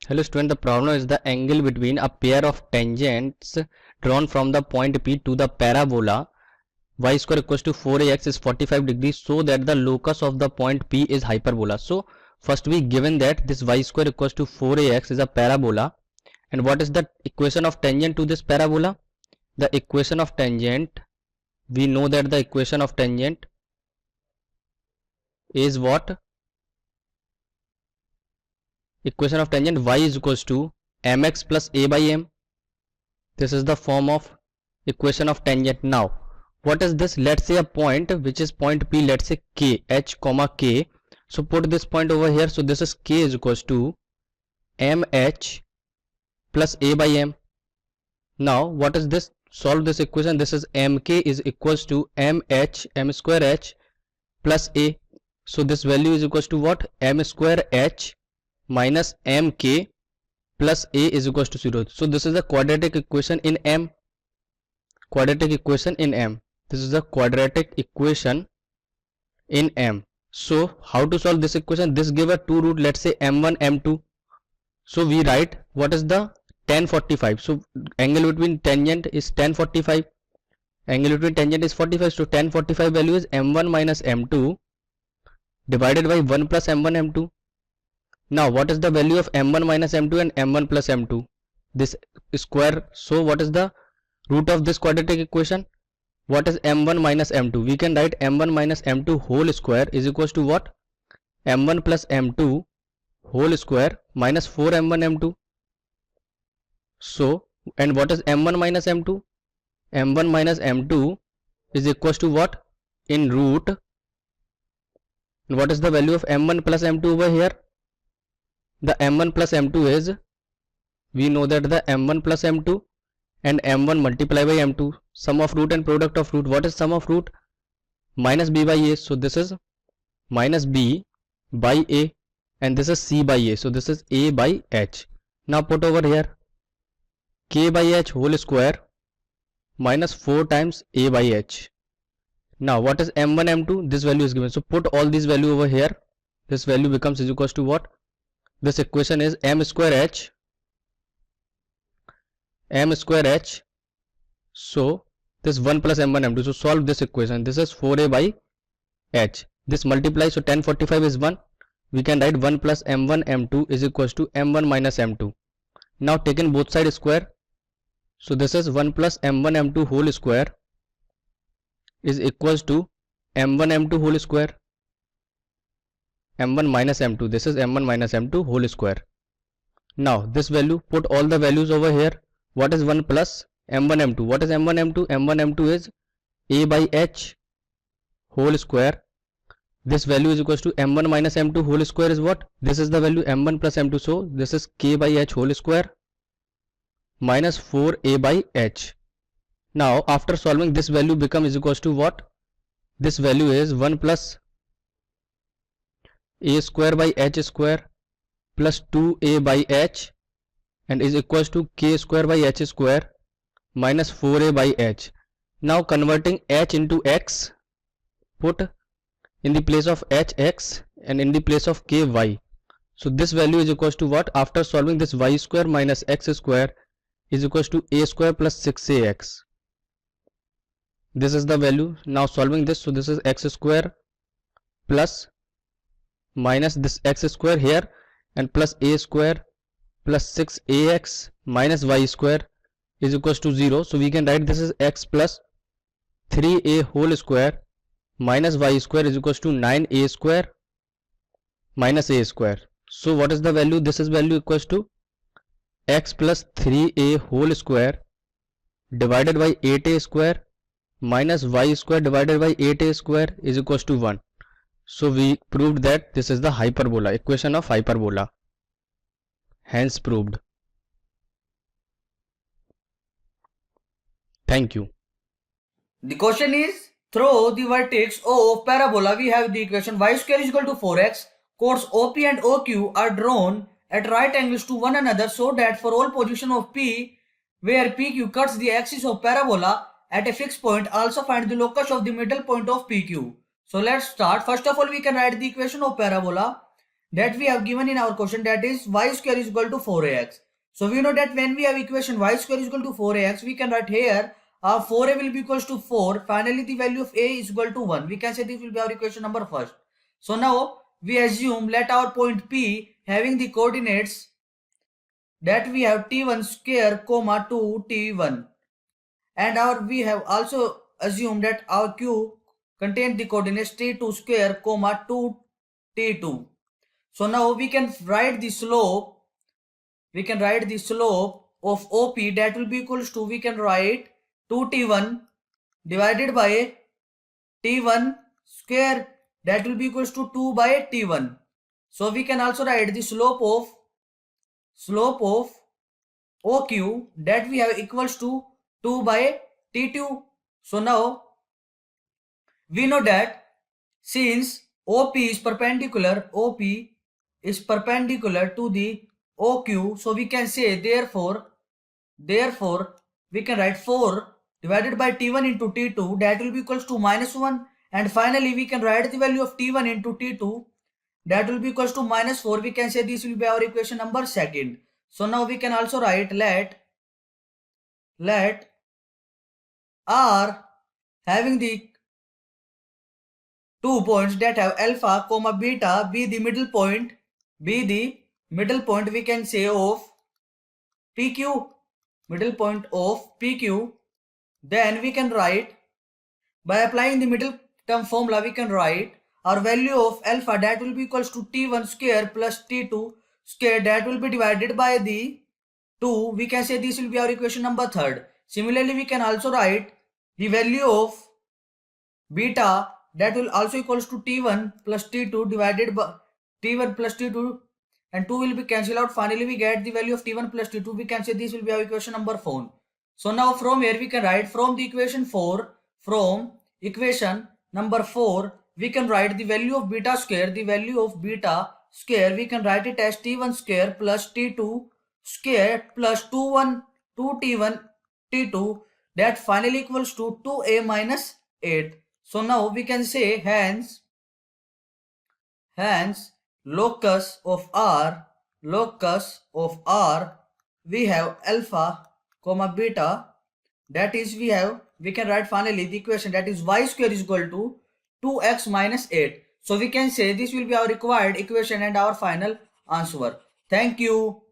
Hello student, the problem is the angle between a pair of tangents drawn from the point P to the parabola y square equals to 4ax is 45 degrees, so that the locus of the point P is hyperbola. So first we given that this y square equals to 4ax is a parabola, and what is the equation of tangent to this parabola? The equation of tangent, we know that the equation of tangent is what? Equation of tangent y is equals to mx plus a by m. This is the form of equation of tangent. Now what is this? Let's say a point which is point P, let's say k, h comma k. So put this point over here. So this is k is equals to mh plus a by m. Now what is this? Solve this equation. This is mk is equals to mh, m square h plus a. So this value is equals to what? M square h minus mk plus a is equals to 0. So this is a quadratic equation in m. Quadratic equation in m. This is a quadratic equation in m. So how to solve this equation? This give a two root, let's say m1 m2. So we write what is the tan 45. So angle between tangent is tan 45. Angle between tangent is 45. So tan 45 value is m1 minus m2 divided by 1 plus m1 m2. Now what is the value of m1 minus m2 and m1 plus m2? This square. So what is the root of this quadratic equation? What is m1 minus m2? We can write m1 minus m2 whole square is equals to what? m1 plus m2 whole square minus 4m1 m2. So, and what is m1 minus m2? m1 minus m2 is equals to what? In root. And what is the value of m1 plus m2 over here? The m1 plus m2 is, we know that the m1 plus m2 and m1 multiply by m2, sum of root and product of root. What is sum of root? Minus b by a. So this is minus b by a, and this is c by a. So this is a by h. Now put over here k by h whole square minus 4 times a by h. Now what is m1 m2? This value is given. So put all these value over here. This value becomes is equals to what? This equation is m square h. So this 1 plus m1 m2. So solve this equation. This is 4a by h. This multiplies. So tan 45 is 1. We can write 1 plus m1 m2 is equals to m1 minus m2. Now taken both sides square. So this is 1 plus m1 m2 whole square is equals to m1 m2 whole square, m1 minus m2. This is m1 minus m2 whole square. Now this value, put all the values over here. What is 1 plus m1 m2? What is m1 m2? m1 m2 is a by h whole square. This value is equals to m1 minus m2 whole square is what? This is the value m1 plus m2. So this is k by h whole square minus 4a by h. Now after solving, this value become is equals to what? This value is 1 plus a square by h square plus 2a by h and is equals to k square by h square minus 4a by h. Now converting h into x, put in the place of h x and in the place of k y. So this value is equals to what? After solving, this y square minus x square is equals to a square plus 6ax. This is the value. Now solving this, so this is x square plus minus this x square here and plus a square plus 6ax minus y square is equals to 0. So we can write this is x plus 3a whole square minus y square is equals to 9a square minus a square. So what is the value? This is value equals to x plus 3a whole square divided by 8a square minus y square divided by 8a square is equals to 1. So we proved that this is the hyperbola, equation of hyperbola. Hence proved. Thank you. The question is, through the vertex O of parabola, we have the equation y square is equal to 4x. Chords OP and OQ are drawn at right angles to one another so that for all position of P, where PQ cuts the axis of parabola at a fixed point, also find the locus of the middle point of PQ. So let's start. First of all, we can write the equation of parabola. that we have given in our question, that is y square is equal to 4ax. So we know that when we have equation y square is equal to 4ax, we can write here 4a will be equals to 4. Finally, the value of a is equal to 1. We can say this will be our equation number first. So now we assume let our point P having the coordinates that we have t1 square comma 2 t1, and we have also assumed that our Q contains the coordinates t2 square comma 2 t2. So now we can write the slope. We can write the slope of OP, that will be equals to, we can write 2t1 divided by t1 square, that will be equals to 2 by t1. So we can also write the slope of OQ, that we have equals to 2 by t2. So now we know that since OP is perpendicular to the OQ, so we can say therefore we can write 4 divided by t1 into t2, that will be equals to -1, and finally we can write the value of t1 into t2, that will be equals to -4. We can say this will be our equation number second. So now we can also write let R having the 2 points that have alpha comma beta be the middle point, we can say of PQ, middle point of PQ. Then we can write, by applying the middle term formula, we can write our value of alpha, that will be equals to t1 square plus t2 square, that will be divided by the 2. We can say this will be our equation number third. Similarly, we can also write the value of beta, that will also equals to t1 plus t2 divided by t1 plus t2, and 2 will be cancelled out. Finally, we get the value of t1 plus t2. We can say this will be our equation number 4. So now from here we can write from equation number 4, we can write the value of beta square. We can write it as t1 square plus t2 square plus 2t1 t2, that finally equals to 2a minus 8. So now we can say hence locus of R, we have alpha comma beta, that is we can write finally the equation, that is y square is equal to 2x minus 8. So we can say this will be our required equation and our final answer. Thank you.